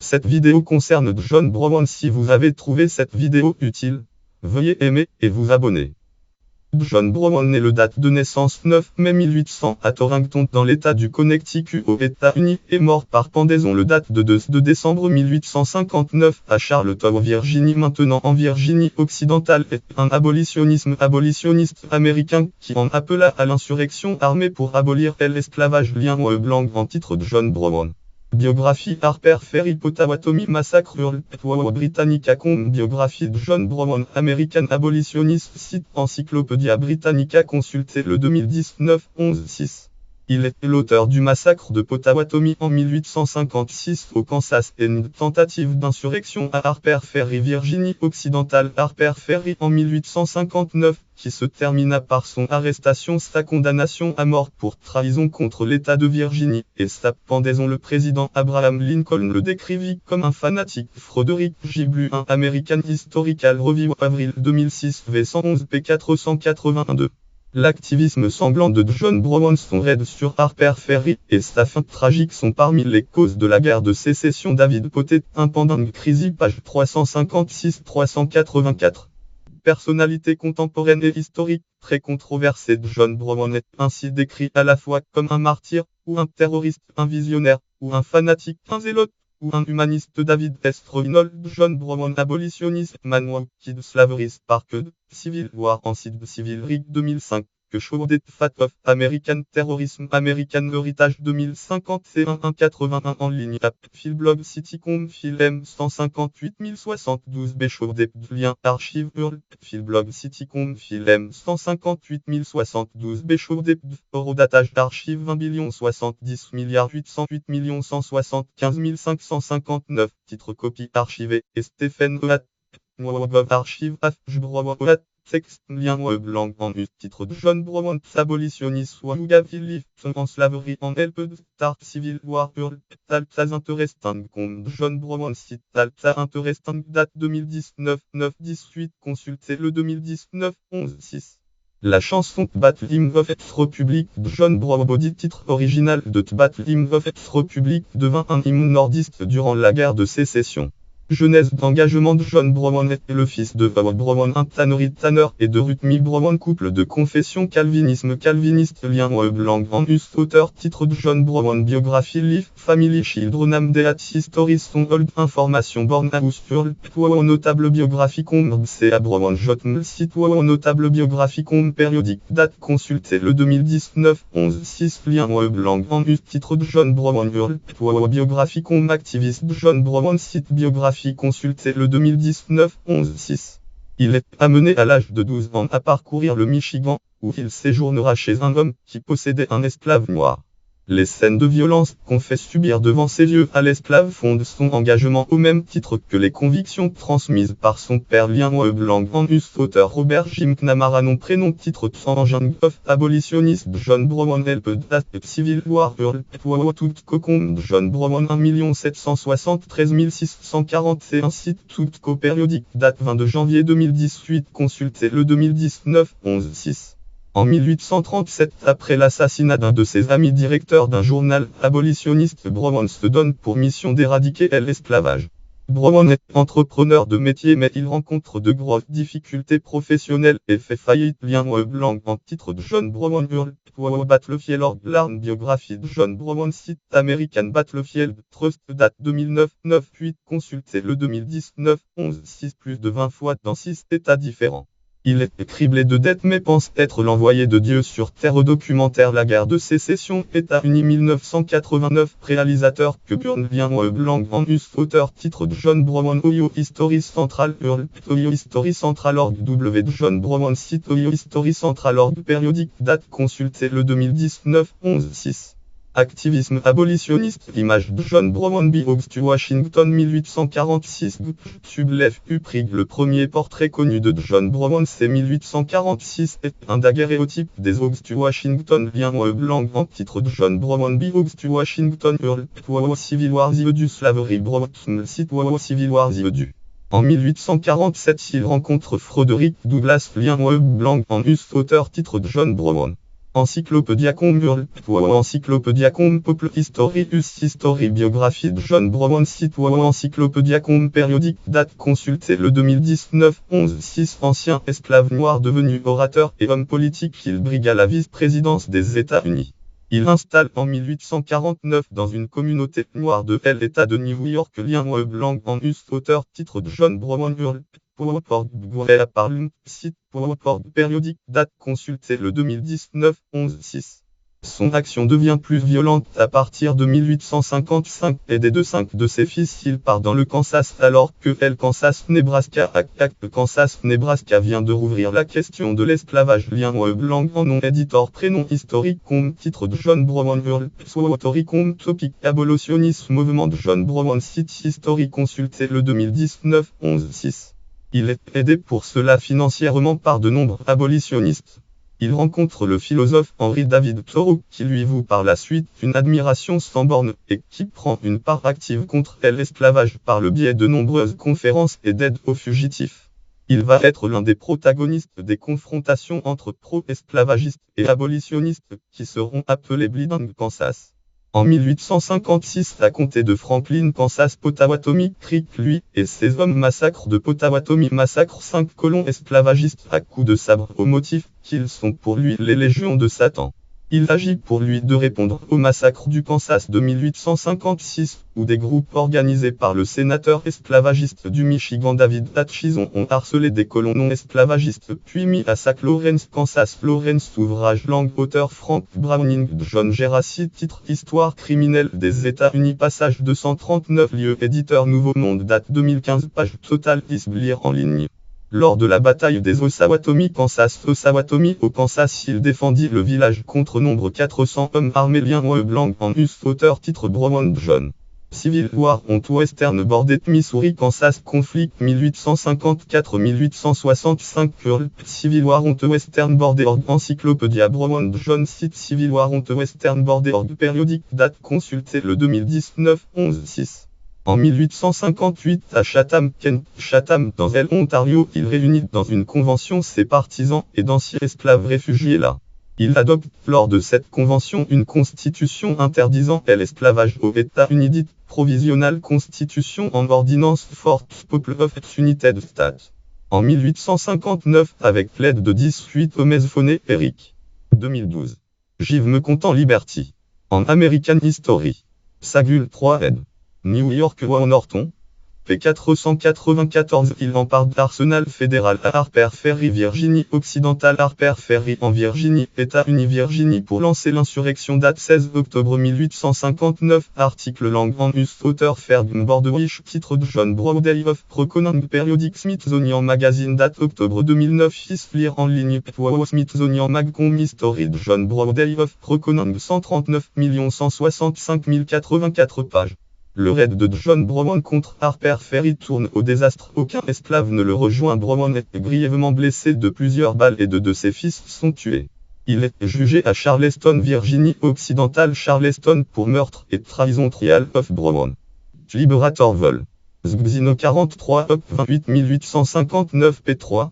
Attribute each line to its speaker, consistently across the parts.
Speaker 1: Cette vidéo concerne John Brown. Si vous avez trouvé cette vidéo utile, veuillez aimer et vous abonner. John Brown est le date de naissance 9 mai 1800 à Torrington dans l'État du Connecticut aux États-Unis et mort par pendaison le date de 2 décembre 1859 à Charlottesville, Virginie. Maintenant en Virginie occidentale est un abolitionniste américain qui en appela à l'insurrection armée pour abolir l'esclavage lien aux blancs en titre de John Brown. Biographie Harper Ferry Potawatomi Massacre Britannica Biographie de John Brown American Abolitionist Site Encyclopædia Britannica consulté le 2019 11-6. Il est l'auteur du massacre de Potawatomi en 1856 au Kansas et une tentative d'insurrection à Harper Ferry, Virginie occidentale. Harper Ferry en 1859, qui se termina par son arrestation, sa condamnation à mort pour trahison contre l'État de Virginie, et sa pendaison. Le président Abraham Lincoln le décrivit comme un fanatique. Frederick J. un American Historical Review avril 2006 V111 p 482. L'activisme sanglant de John Brown, son raid sur Harper Ferry et sa fin tragique sont parmi les causes de la guerre de sécession. David Potet, un pendant Crazy, page 356-384. Personnalité contemporaine et historique, très controversée. John Brown est ainsi décrit à la fois comme un martyr, ou un terroriste, un visionnaire, ou un fanatique, un zélote, ou un humaniste. David S. Reynolds, John Brown abolitionniste, Man Kid Slavery Sparked, Civil War en site de Civil Rig 2005, que Showed Fat of American Terrorism American Heritage 2051 181 en ligne app Philblog Citycom Phil M 158 072 B Showed lien archive URL Philblog Citycom Phil M 158 072 B Showed horodatage archive 20 70 808 175 559 titre copie archivée et Stephen Oat archive Afjbroat texte lien blanc en us titre de John Brown abolitionniste Wagavili en slavery en helped start civil war hurl taltas interesting John Brown site talta interesting date 2019 9-18 consulté le 2019 11-6. La chanson Battling of X Republic de John Brown body titre original de Battling of X Republic devint un hymne nordiste durant la guerre de sécession. Jeunesse d'engagement de John Brown est le fils de Howard Brown, un tannerie Tanner, et de Ruth Mee Brown, couple de confession calviniste lien blanc en us auteur titre de John Brown biographie Life Family Children Deat History Son Old Information Born House Hurl notable biographie C.A. Brown Jotmel site notable biographie périodique date consulté le 2019 11-6 lien blanc en us titre de John Brown Hurl biographie activiste de John Brown site biographie consulté le 2019 11-6. Il est amené à l'âge de 12 ans à parcourir le Michigan, où il séjournera chez un homme qui possédait un esclave noir. Les scènes de violence qu'on fait subir devant ses yeux à l'esclave fondent son engagement au même titre que les convictions transmises par son père lien blanc en us auteur Robert J. McNamara nom prénom titre Engine of Abolitionist John Brown helped at Civil War Hurl tout cocombe John Brown 1 773 641 site tout périodique date 22 janvier 2018 consulté le 2019 11-6. En 1837, après l'assassinat d'un de ses amis directeur d'un journal abolitionniste, Brown se donne pour mission d'éradiquer l'esclavage. Brown est entrepreneur de métier mais il rencontre de grosses difficultés professionnelles et fait faillite lien blanc en titre de John Brown Hurl Battlefield Larn biographie de John Brown site American Battlefield Trust date 2009 9-8 consulté le 2019 11-6 plus de 20 fois dans 6 états différents. Il est criblé de dettes mais pense être l'envoyé de Dieu sur terre au documentaire La guerre de sécession, États-Unis 1989, réalisateur que Burn lien blanc en us auteur titre de John Brown Ohio History Central Hurl Ohio History Central org W de John Brown site Ohio History Central org périodique date consulté le 2019 11-6. Activisme abolitionniste, image de John Brown Biogs to Washington 1846 Sublef Uprig. Le premier portrait connu de John Brown c'est 1846 est un daguerréotype des Hogs to Washington lien blanc en titre de John Brown Biogs to Washington Hurl Civil War du Slavery Brown site Civil War du. En 1847 il rencontre Frederick Douglass lien blanc en us auteur titre de John Brown. Encyclopediacom Encyclopediacom Peuple Historius History Biographie de John Brown Site Encyclopediacom Périodique Date consultée le 2019 11-6 Ancien esclave noir devenu orateur et homme politique il brigue à la vice-présidence des États-Unis. Il installe en 1849 dans une communauté noire de l'État de New York lien blanc en us auteur titre de John Brown PowerPoint site PowerPoint périodique date consultée le 2019 11-6. Son action devient plus violente à partir de 1855 et des 5 de ses fils il part dans le Kansas alors que Kansas-Nebraska Kansas-Nebraska vient de rouvrir la question de l'esclavage lien blanc en nom éditor prénom historique comme titre de John Brown comme topic abolitionnisme mouvement de John Brown site historique consulté le 2019 11-6. Il est aidé pour cela financièrement par de nombreux abolitionnistes. Il rencontre le philosophe Henry David Thoreau qui lui voue par la suite une admiration sans borne et qui prend une part active contre l'esclavage par le biais de nombreuses conférences et d'aide aux fugitifs. Il va être l'un des protagonistes des confrontations entre pro-esclavagistes et abolitionnistes qui seront appelés Bleeding Kansas. En 1856 à compter de Franklin, Kansas, Potawatomi Creek, lui et ses hommes massacrent de Potawatomi massacrent 5 colons esclavagistes à coups de sabre au motif qu'ils sont pour lui les légions de Satan. Il agit pour lui de répondre au massacre du Kansas de 1856, où des groupes organisés par le sénateur esclavagiste du Michigan David Atchison ont harcelé des colons non esclavagistes puis mis à sac Lawrence, Kansas. Lawrence ouvrage langue auteur Frank Browning John Geraci titre Histoire criminelle des États-Unis passage 239 lieu éditeur Nouveau Monde date 2015 page totale lire en ligne. Lors de la bataille des Osawatomie au Kansas il défendit le village contre nombre 400 hommes armés lien blanc en us auteur titre Brown John. Civil War on Western Border Missouri Kansas Conflict 1854-1865 Civil War on Western Border Encyclopédia Brown John site Civil War on Western Border périodique date consultée le 2019 11-6. En 1858 à Chatham, dans l'Ontario, il réunit dans une convention ses partisans et d'anciens esclaves réfugiés là. Il adopte lors de cette convention une constitution interdisant l'esclavage aux États-Unis dite Provisional Constitution en ordonnance Forte People of United States. En 1859 avec l'aide de 18 hommes phonés Eric. 2012. J'y me content Liberty. En American History. Sagul 3 ed. New York Norton, p. 494 Il en part d'Arsenal fédéral à Harper Ferry Virginie occidentale Harper Ferry en Virginie, États-Unis Virginie pour lancer l'insurrection date 16 octobre 1859 article langue en us auteur Fergus Bordewich titre de John Brodey of Reconning Periodic Smithsonian Magazine date octobre 2009 fils lire en ligne Smithsonian Magcom History de John Brodey of Reconning 139 165 084 pages. Le raid de John Brown contre Harper Ferry tourne au désastre. Aucun esclave ne le rejoint. Brown est grièvement blessé de plusieurs balles et deux de ses fils sont tués. Il est jugé à Charleston, Virginie occidentale, Charleston pour meurtre et trahison. Trial of Brown. Liberator vol. Zbzino 43 Up 28 1859 P3.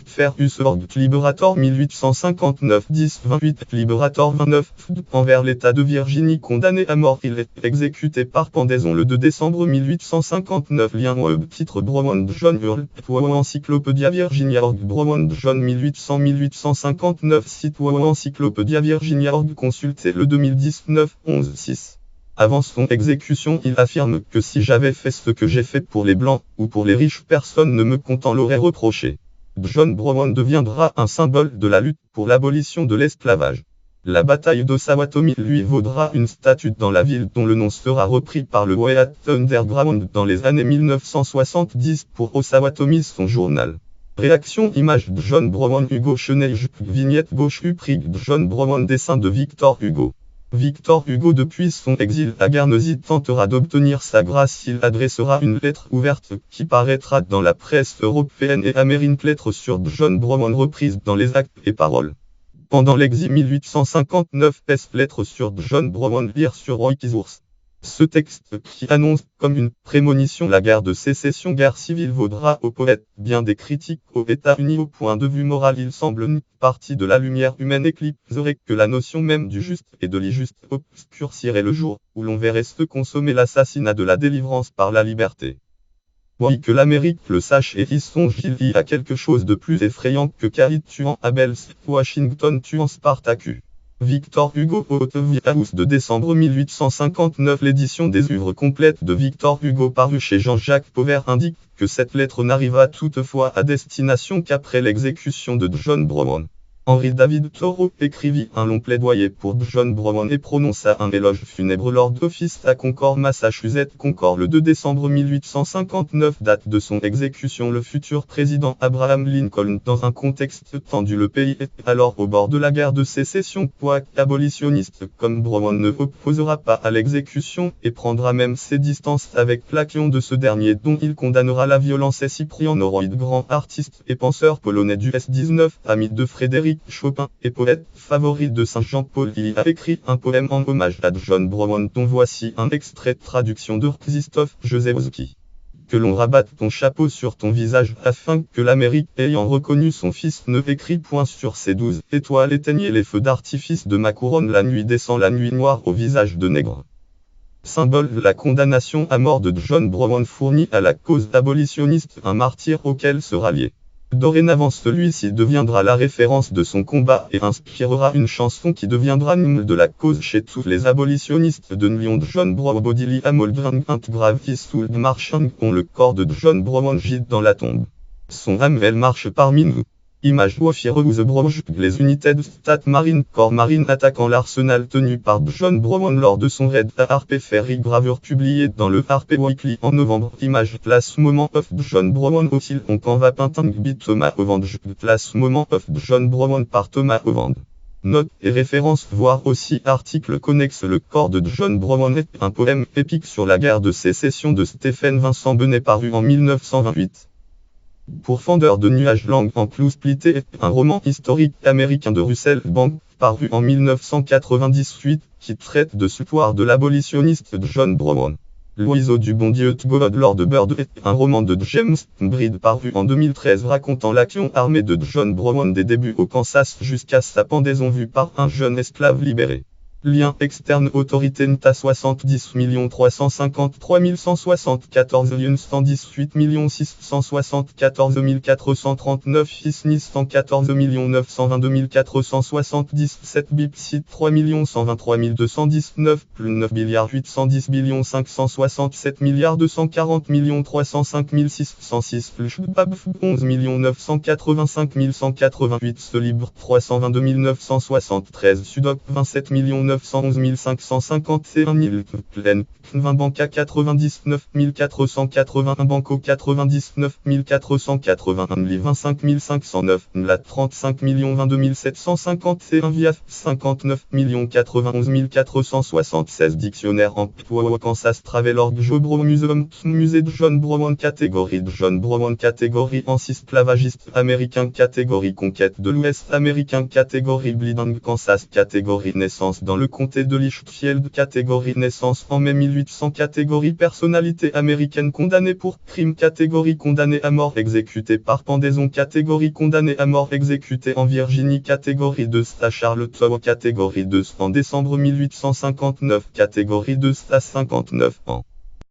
Speaker 1: Fergus Org Liberator 1859 10 28 Liberator 29 envers l'État de Virginie condamné à mort. Il est exécuté par pendaison le 2 décembre 1859. Lien web titre Brown John Earl Encyclopédia Virginia Org Brown John 1800-1859 site Encyclopédia Virginia Org consulté le 2019 11-6. Avant son exécution, il affirme que si j'avais fait ce que j'ai fait pour les Blancs ou pour les riches, personne ne me content l'aurait reproché. John Brown deviendra un symbole de la lutte pour l'abolition de l'esclavage. La bataille d'Osawatomie lui vaudra une statue dans la ville dont le nom sera repris par le Wyatt Underground dans les années 1970 pour Osawatomie son journal. Réaction image de John Brown Hugo Cheney vignette gauche Uprig John Brown dessin de Victor Hugo. Victor Hugo depuis son exil à Guernsey tentera d'obtenir sa grâce. Il adressera une lettre ouverte qui paraîtra dans la presse européenne et américaine. Lettre sur John Brown reprise dans les actes et paroles. Pendant l'exil 1859 lettre sur John Brown lire sur Roy Kisours. Ce texte, qui annonce comme une prémonition la guerre de sécession, guerre civile, vaudra aux poètes bien des critiques aux États-Unis. Au point de vue moral, il semble une partie de la lumière humaine éclipserait que la notion même du juste et de l'injuste obscurcirait le jour où l'on verrait se consommer l'assassinat de la délivrance par la liberté. Oui, que l'Amérique le sache et y songe, il y a quelque chose de plus effrayant que Carrie tuant Abel, Washington tuant Spartacus. Victor Hugo, Autopsie House de décembre 1859. L'édition des œuvres complètes de Victor Hugo parue chez Jean-Jacques Pauvert indique que cette lettre n'arriva toutefois à destination qu'après l'exécution de John Brown. Henry David Thoreau écrivit un long plaidoyer pour John Brown et prononça un éloge funèbre lors d'office à Concord, Massachusetts. Concord, le 2 décembre 1859, date de son exécution. Le futur président Abraham Lincoln, dans un contexte tendu, le pays est alors au bord de la guerre de sécession. Abolitionniste comme Brown ne opposera pas à l'exécution et prendra même ses distances avec l'action de ce dernier, dont il condamnera la violence. Et Cyprien Norwood, grand artiste et penseur polonais du S19, ami de Frédéric Chopin et poète favori de Saint Jean-Paul, il a écrit un poème en hommage à John Brown, dont voici un extrait de traduction de Krzysztof Józefski. Que l'on rabatte ton chapeau sur ton visage, afin que l'Amérique, ayant reconnu son fils, ne écrit point sur ses 12 étoiles. Éteignez les feux d'artifice de ma couronne, la nuit descend, la nuit noire au visage de nègre. Symbole de la condamnation à mort de John Brown fournit à la cause abolitionniste un martyr auquel se rallier. Dorénavant, celui-ci deviendra la référence de son combat et inspirera une chanson qui deviendra l'hymne de la cause chez tous les abolitionnistes de Lyon. John Brown Bodily Amoldring Gravis Soul Marchand, on le corps de John Brown gît dans la tombe. Son âme, elle marche parmi nous. Image Woffireuse Broge, les unités de Stat Marine Corps Marine attaquant l'arsenal tenu par John Brown lors de son raid à Harper Ferry. Gravure publiée dans le Harper Weekly en novembre. Image Place Moment of John Brown Oscille on va Pinting Bit Thomas Ovand. Place Moment of John Brown par Thomas Ovand. Note et références, voir aussi article connexe. Le corps de John Brown est un poème épique sur la guerre de sécession de Stephen Vincent Benet paru en 1928. Pour Fendeur de Nuages, Langue en Clou Splitté est un roman historique américain de Russell Bank, paru en 1998, qui traite de l'histoire de l'abolitionniste John Brown. L'oiseau du bon Dieu God Lord Bird est un roman de James Bride paru en 2013 racontant l'action armée de John Brown des débuts au Kansas jusqu'à sa pendaison vue par un jeune esclave libéré. Lien externe autorité NTA 70 353 174 Lyon 118 674 439 FISNIS 114 922 477 BIP site 3 123 219 plus 9 milliards 810 567 milliards 240 305 606 Flush BAB 11 985 188 Ce libre 322 973 Sudoc 27 911 550 C1 Pleine 20 Banca 99 481 Banco 99 481 Li 25 509 La 35 22 750 C1 Viaf 59 91 476 Dictionnaire emploi Kansas Travelorg Jobro Museum Musée de John Brown catégorie de John Brown catégorie esclavagiste américain catégorie conquête de l'Ouest américain catégorie Bleeding Kansas catégorie naissance dans le comté de Litchfield catégorie naissance en mai 1800 catégorie personnalité américaine condamnée pour crime catégorie condamné à mort exécuté par pendaison catégorie condamné à mort exécuté en Virginie catégorie 2 à Charlottesville catégorie 2 en décembre 1859 catégorie 2 à 59 ans.